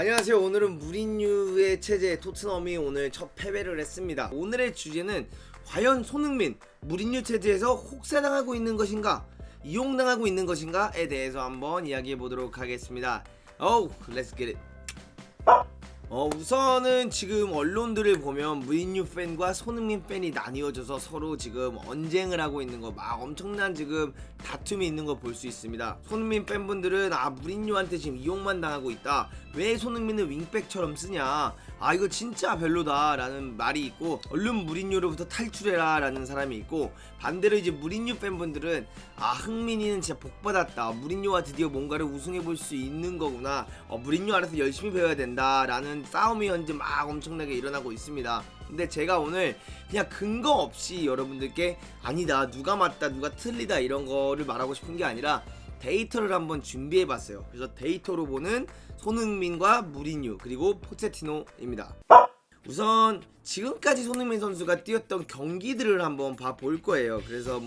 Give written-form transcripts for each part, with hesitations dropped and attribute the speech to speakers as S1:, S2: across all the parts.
S1: 안녕하세요. 오늘은 무리뉴의 체제 토트넘이 오늘 첫 패배를 했습니다. 오늘의 주제는 과연 손흥민 무리뉴 체제에서 혹사당하고 있는 것인가, 이용당하고 있는 것인가에 대해서 한번 이야기해 보도록 하겠습니다. Let's get it. 우선은 지금 언론들을 보면 무리뉴 팬과 손흥민 팬이 나뉘어져서 서로 지금 언쟁을 하고 있는 거, 막 엄청난 지금 다툼이 있는 거 볼 수 있습니다. 손흥민 팬분들은 무리뉴한테 지금 이용만 당하고 있다, 왜 손흥민을 윙백처럼 쓰냐, 이거 진짜 별로다 라는 말이 있고, 얼른 무리뉴로부터 탈출해라 라는 사람이 있고, 반대로 이제 무리뉴 팬분들은 흥민이는 진짜 복받았다, 무리뉴와 드디어 뭔가를 우승해볼 수 있는 거구나, 무리뉴 알아서 열심히 배워야 된다 라는 싸움이 현재 막 엄청나게 일어나고 있습니다. 근데 제가 오늘 그냥 근거 없이 여러분들께 아니다, 누가 맞다, 누가 틀리다 이런 거를 말하고 싶은 게 아니라 데이터를 한번 준비해봤어요. 그래서 데이터로 보는 손흥민과 무리뉴 그리고 포체티노입니다. 우선 지금까지 손흥민 선수가 뛰었던 경기들을 한번 봐볼 거예요. 그래서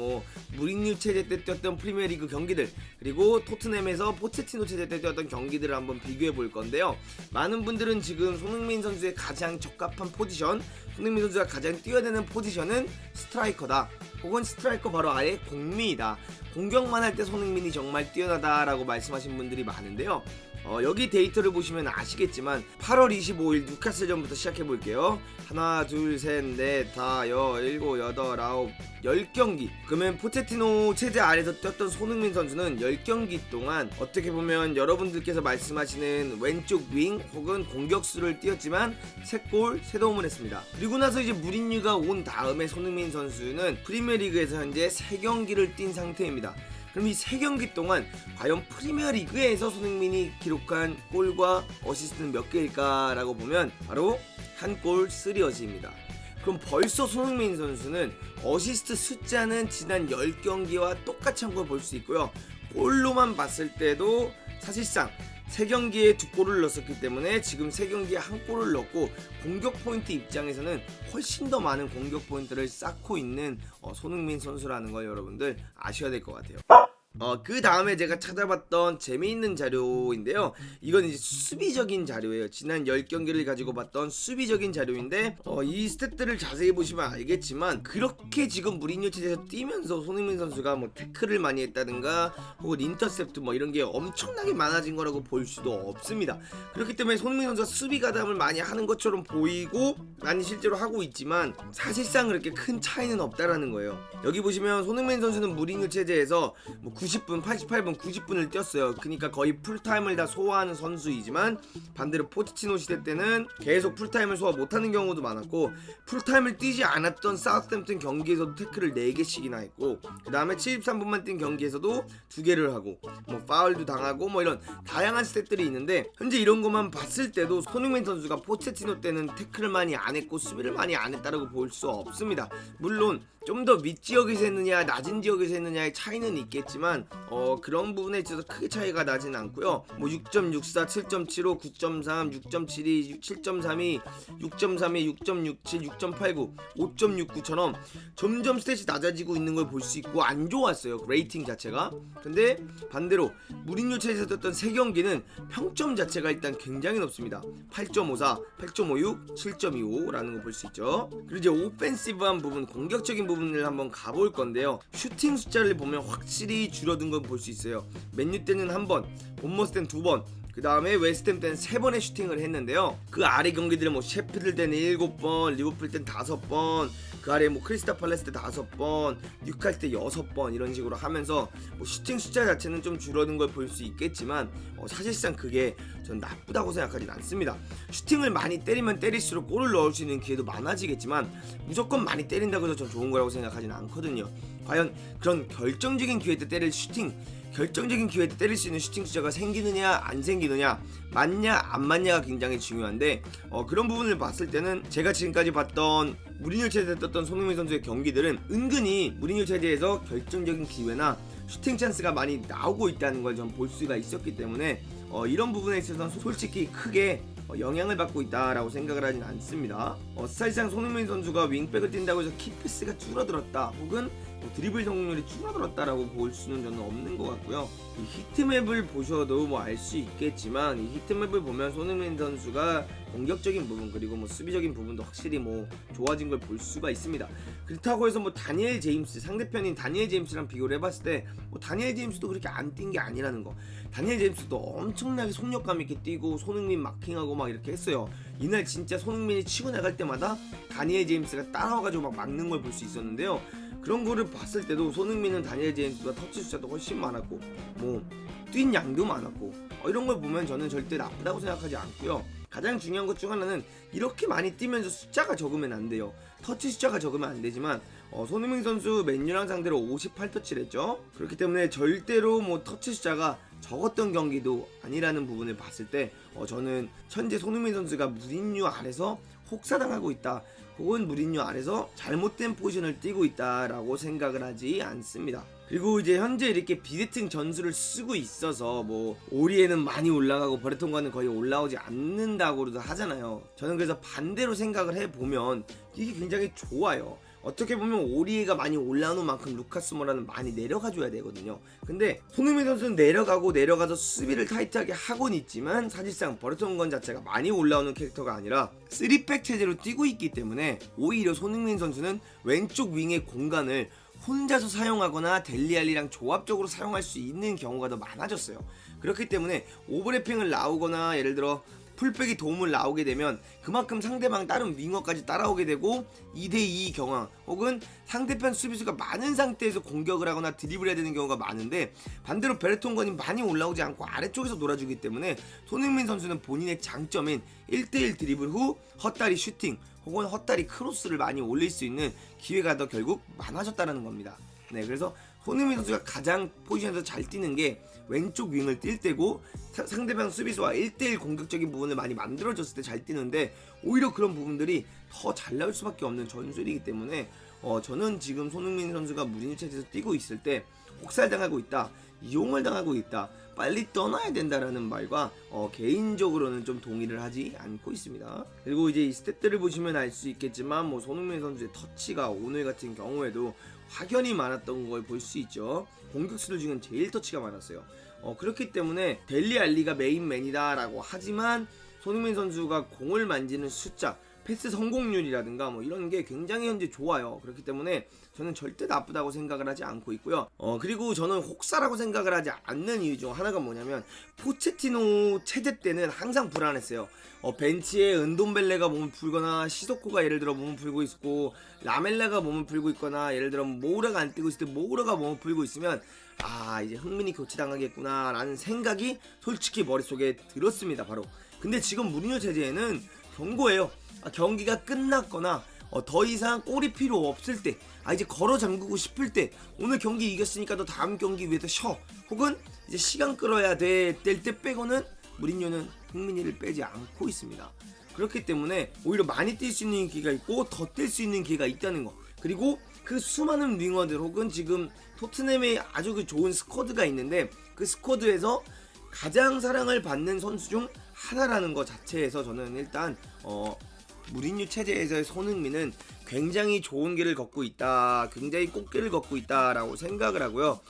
S1: 무리뉴 체제 때 뛰었던 프리미어리그 경기들, 그리고 토트넘에서 포체티노 체제 때 뛰었던 경기들을 한번 비교해 볼 건데요. 많은 분들은 지금 손흥민 선수의 가장 적합한 포지션, 손흥민 선수가 가장 뛰어야 되는 포지션은 스트라이커다, 혹은 스트라이커 바로 아래 공미이다, 공격만 할 때 손흥민이 정말 뛰어나다라고 말씀하신 분들이 많은데요. 여기 데이터를 보시면 아시겠지만 8월 25일 뉴카슬전부터 시작해볼게요. 하나, 둘, 셋, 넷, 다, 일곱, 여덟, 아홉, 10경기. 그러면 포체티노 체제 아래서 뛰었던 손흥민 선수는 10경기 동안 어떻게 보면 여러분들께서 말씀하시는 왼쪽 윙 혹은 공격수를 뛰었지만 3골 3도움을 했습니다. 그리고 나서 이제 무리뉴가 온 다음에 손흥민 선수는 프리미어리그에서 현재 3경기를 뛴 상태입니다. 그럼 이 3경기 동안 과연 프리미어리그에서 손흥민이 기록한 골과 어시스트는 몇 개일까 라고 보면 바로 1골 3어시입니다. 그럼 벌써 손흥민 선수는 어시스트 숫자는 지난 10경기와 똑같이 한 걸 볼 수 있고요. 골로만 봤을 때도 사실상 3경기에 2골을 넣었기 때문에 지금 3경기에 1골을 넣고, 공격 포인트 입장에서는 훨씬 더 많은 공격 포인트를 쌓고 있는 손흥민 선수라는 걸 여러분들 아셔야 될 것 같아요. 그 다음에 제가 찾아봤던 재미있는 자료인데요. 이건 이제 수비적인 자료예요. 지난 10경기를 가지고 봤던 수비적인 자료인데, 이 스탯들을 자세히 보시면 알겠지만 그렇게 지금 무리뉴 체제에서 뛰면서 손흥민 선수가 태클을 많이 했다든가 혹은 인터셉트 이런 게 엄청나게 많아진 거라고 볼 수도 없습니다. 그렇기 때문에 손흥민 선수가 수비 가담을 많이 하는 것처럼 보이고 많이 실제로 하고 있지만 사실상 그렇게 큰 차이는 없다라는 거예요. 여기 보시면 손흥민 선수는 무리뉴 체제에서 90분, 88분, 90분을 뛰었어요. 그러니까 거의 풀타임을 다 소화하는 선수이지만, 반대로 포체티노 시대 때는 계속 풀타임을 소화 못하는 경우도 많았고, 풀타임을 뛰지 않았던 사우스햄튼 경기에서도 태클을 4개씩이나 했고, 그 다음에 73분만 뛴 경기에서도 2개를 하고 파울도 당하고 이런 다양한 스탯들이 있는데, 현재 이런 것만 봤을 때도 손흥민 선수가 포체티노 때는 태클을 많이 안 했고 수비를 많이 안 했다라고 볼 수 없습니다. 물론 좀 더 윗지역에서 했느냐 낮은 지역에서 했느냐의 차이는 있겠지만 그런 부분에 있어서 크게 차이가 나진 않고요. 6.64, 7.75, 9.3, 6.72, 7.32, 6.32, 6.67, 6.89, 5.69처럼 점점 스탯이 낮아지고 있는 걸 볼 수 있고 안 좋았어요, 레이팅 자체가. 근데 반대로 무리뉴 체제에서 뛰었던 3경기는 평점 자체가 일단 굉장히 높습니다. 8.54, 8.56, 7.25라는 거 볼 수 있죠. 그리고 이제 오펜시브한 부분, 공격적인 부분을 한번 가볼 건데요. 슈팅 숫자를 보면 확실히 줄어든 걸 볼 수 있어요. 맨유 때는 1번, 본머스 때는 2번, 그 다음에 웨스트햄 때는 3번의 슈팅을 했는데요. 그 아래 경기들은 셰필드 때는 7번, 리버풀 때는 5번, 그 아래 크리스탈 팔레스 때 5번, 뉴카슬 때 6번 이런 식으로 하면서 슈팅 숫자 자체는 좀 줄어든 걸 볼 수 있겠지만 사실상 그게 전 나쁘다고 생각하진 않습니다. 슈팅을 많이 때리면 때릴수록 골을 넣을 수 있는 기회도 많아지겠지만 무조건 많이 때린다고 해서 전 좋은 거라고 생각하진 않거든요. 과연 그런 결정적인 기회 때 때릴 슈팅, 결정적인 기회 때 때릴 수 있는 슈팅 숫자가 생기느냐 안 생기느냐, 맞냐 안 맞냐가 굉장히 중요한데, 그런 부분을 봤을 때는 제가 지금까지 봤던 무리뉴 체제에 떴던 손흥민 선수의 경기들은 은근히 무리뉴 체제에서 결정적인 기회나 슈팅 찬스가 많이 나오고 있다는 걸 좀 볼 수가 있었기 때문에 이런 부분에 있어서는 솔직히 크게 영향을 받고 있다라고 생각을 하진 않습니다. 사실상 손흥민 선수가 윙백을 뛴다고 해서 키패스가 줄어들었다 혹은 뭐 드리블 성공률이 줄어들었다라고 볼 수는 저는 없는 것 같고요. 이 히트맵을 보셔도 뭐 알 수 있겠지만 이 히트맵을 보면 손흥민 선수가 공격적인 부분 그리고 뭐 수비적인 부분도 확실히 뭐 좋아진 걸 볼 수가 있습니다. 그렇다고 해서 뭐 다니엘 제임스 상대편인 다니엘 제임스랑 비교를 해봤을 때 뭐 다니엘 제임스도 그렇게 안 뛴 게 아니라는 거. 다니엘 제임스도 엄청나게 속력감 있게 뛰고 손흥민 마킹하고 막 이렇게 했어요. 이날 진짜 손흥민이 치고 나갈 때마다 다니엘 제임스가 따라와가지고 막 막는 걸 볼 수 있었는데요. 그런 거를 봤을 때도 손흥민은 다니엘 제임스보다 터치 숫자도 훨씬 많았고 뭐 뛴 양도 많았고 이런 걸 보면 저는 절대 나쁘다고 생각하지 않고요. 가장 중요한 것 중 하나는 이렇게 많이 뛰면서 숫자가 적으면 안 돼요. 터치 숫자가 적으면 안 되지만 손흥민 선수 맨유랑 상대로 58터치를 했죠. 그렇기 때문에 절대로 뭐 터치 숫자가 적었던 경기도 아니라는 부분을 봤을 때 저는 현재 손흥민 선수가 무린유 아래서 혹사당하고 있다 혹은 무린유 아래서 잘못된 포지션을 뛰고 있다라고 생각을 하지 않습니다. 그리고 이제 현재 이렇게 비대칭 전술을 쓰고 있어서 뭐 오리에는 많이 올라가고 버레통과는 거의 올라오지 않는다고도 하잖아요. 저는 그래서 반대로 생각을 해보면 이게 굉장히 좋아요. 어떻게 보면 오리에가 많이 올라오는 만큼 루카스 모라는 많이 내려가줘야 되거든요. 근데 손흥민 선수는 내려가서 수비를 타이트하게 하고는 있지만 사실상 버레통건 자체가 많이 올라오는 캐릭터가 아니라 3백 체제로 뛰고 있기 때문에 오히려 손흥민 선수는 왼쪽 윙의 공간을 혼자서 사용하거나 델리알리랑 조합적으로 사용할 수 있는 경우가 더 많아졌어요. 그렇기 때문에 오버래핑을 나오거나 예를 들어 풀백이 도움을 나오게 되면 그만큼 상대방 다른 윙어까지 따라오게 되고 2대2 경황 혹은 상대편 수비수가 많은 상태에서 공격을 하거나 드리블해야 되는 경우가 많은데 반대로 베르통건이 많이 올라오지 않고 아래쪽에서 놀아주기 때문에 손흥민 선수는 본인의 장점인 1대1 드리블 후 헛다리 슈팅 혹은 헛다리 크로스를 많이 올릴 수 있는 기회가 더 결국 많아졌다는 겁니다. 네, 그래서 손흥민 선수가 가장 포지션에서 잘 뛰는 게 왼쪽 윙을 뛸 때고 상대방 수비수와 1대1 공격적인 부분을 많이 만들어줬을 때 잘 뛰는데 오히려 그런 부분들이 더 잘 나올 수밖에 없는 전술이기 때문에 저는 지금 손흥민 선수가 무리뉴 체제에서 뛰고 있을 때 혹살당하고 있다, 이용을 당하고 있다, 빨리 떠나야 된다라는 말과 개인적으로는 좀 동의를 하지 않고 있습니다. 그리고 이제 이 스탯들을 보시면 알 수 있겠지만 뭐 손흥민 선수의 터치가 오늘 같은 경우에도 확연히 많았던 걸 볼 수 있죠. 공격수들 중엔 제일 터치가 많았어요. 그렇기 때문에 델리알리가 메인맨이다 라고 하지만 손흥민 선수가 공을 만지는 숫자, 패스 성공률이라든가 뭐 이런 게 굉장히 현재 좋아요. 그렇기 때문에 저는 절대 나쁘다고 생각을 하지 않고 있고요. 그리고 저는 혹사라고 생각을 하지 않는 이유 중 하나가 뭐냐면 포체티노 체제 때는 항상 불안했어요. 벤치에 은돔벨레가 몸을 풀거나 시소코가 예를 들어 몸을 풀고 있고 라멜라가 몸을 풀고 있거나 예를 들어 모우라가 안 뛰고 있을 때 모우라가 몸을 풀고 있으면 이제 흥민이 교체당하겠구나 라는 생각이 솔직히 머릿속에 들었습니다. 바로. 근데 지금 무리뉴 체제에는 경고예요. 경기가 끝났거나 더 이상 골이 필요 없을 때 이제 걸어 잠그고 싶을 때 오늘 경기 이겼으니까 너 다음 경기 위해서 쉬어 혹은 이제 시간 끌어야 될 때 빼고는 무리뉴는 흥민이를 빼지 않고 있습니다. 그렇기 때문에 오히려 많이 뛸 수 있는 기회가 있고 더 뛸 수 있는 기회가 있다는 거. 그리고 그 수많은 윙어들 혹은 지금 토트넘에 아주 그 좋은 스쿼드가 있는데 그 스쿼드에서 가장 사랑을 받는 선수 중 하나라는 것 자체에서 저는 일단 무리뉴 체제에서의 손흥민은 굉장히 좋은 길을 걷고 있다, 굉장히 꽃길을 걷고 있다라고 생각을 하고요.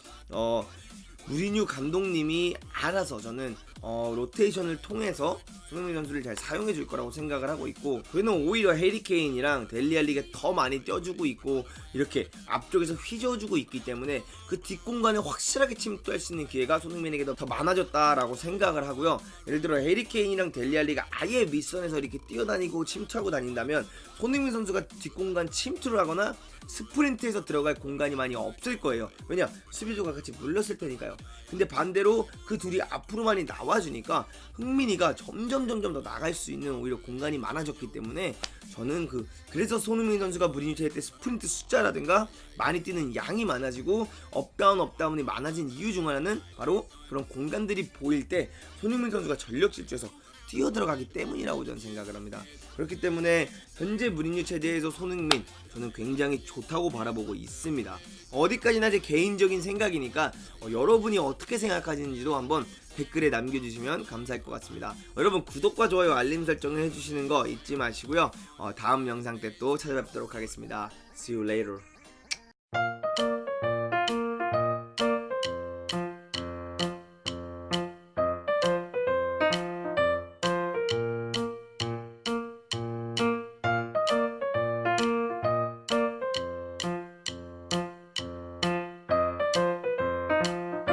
S1: 무리뉴 감독님이 알아서 저는 로테이션을 통해서 손흥민 선수를 잘 사용해 줄 거라고 생각을 하고 있고 그는 오히려 해리 케인이랑 델리알리가 더 많이 떼어주고 있고 이렇게 앞쪽에서 휘저어주고 있기 때문에 그 뒷공간에 확실하게 침투할 수 있는 기회가 손흥민에게 더 많아졌다라고 생각을 하고요. 예를 들어 해리 케인이랑 델리알리가 아예 밑선에서 이렇게 뛰어다니고 침투하고 다닌다면 손흥민 선수가 뒷공간 침투를 하거나 스프린트에서 들어갈 공간이 많이 없을 거예요. 왜냐? 수비수가 같이 물렸을 테니까요. 근데 반대로 그 둘이 앞으로 많이 나와주니까 흥민이가 점점 더 나갈 수 있는 오히려 공간이 많아졌기 때문에 저는 그래서 손흥민 선수가 무리뉴 체제 때 스프린트 숫자라든가 많이 뛰는 양이 많아지고 업다운이 많아진 이유 중 하나는 바로 그런 공간들이 보일 때 손흥민 선수가 전력 질주해서 뛰어들어가기 때문이라고 저는 생각을 합니다. 그렇기 때문에 현재 무리뉴 체제에서 손흥민 저는 굉장히 좋다고 바라보고 있습니다. 어디까지나 제 개인적인 생각이니까 여러분이 어떻게 생각하시는지도 한번 댓글에 남겨주시면 감사할 것 같습니다. 여러분 구독과 좋아요 알림 설정을 해주시는 거 잊지 마시고요. 다음 영상 때 또 찾아뵙도록 하겠습니다. See you later.